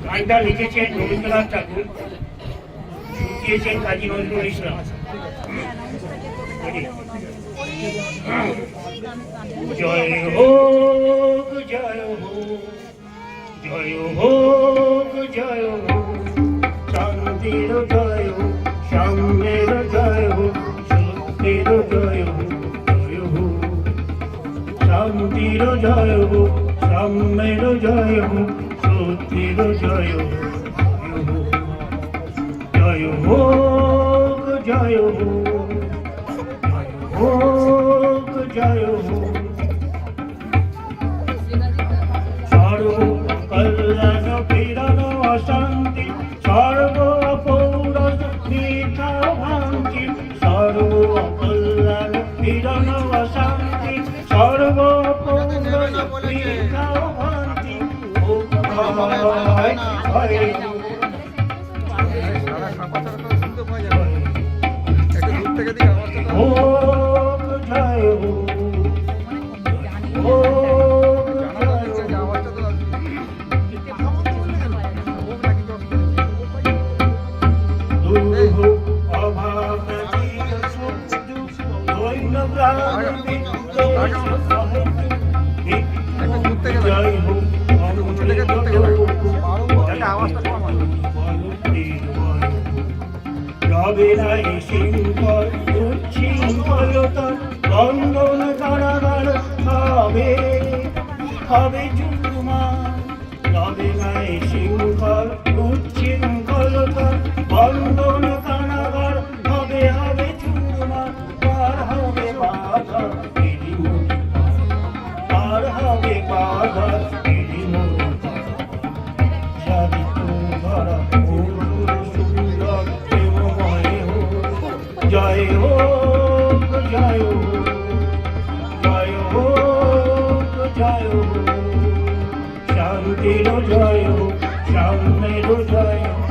গানটা লিখেছেন রবীন্দ্রনাথ ঠাকুর, শুকিয়েছেন কাজী নজরুল ইসলাম। জয় হোক জয় হোক জয় হোক জয় হোক, শান্তির জয় হোক, সাম্যের জয় হোক, সত্যের জয় হোক, জয় হোক শান্তির জয় হোক, সাম্যের জয় হোক, সত্যের জয় হোক, জয় হোক জয় হোক হোক জয় হোক, সর্ব কল্যাণ পীড়ন অশান্তি, সর্ব পৌরস মিথ্যা ভ্রান্তি, সর্ব কল্যাণ পীড়ন অশান্তি, সর্ব পৌরস মিথ্যা ভ্রান্তি, রবেরাই শৃঙ্খল উচ্ছৃঙ্খলতা বন্ধন কারাগার হবে হবে চুরমার, রবেরাই শৃঙ্খল উচ্ছৃঙ্খলতা বন্ধন কারাগার হবে হবে চুরমার, পার হবে বাধা পার হবে বাধা জয় হোক জয় হোক জয় হোক জয় হোক, শান্তির জয় হোক, সাম্যের জয় হোক।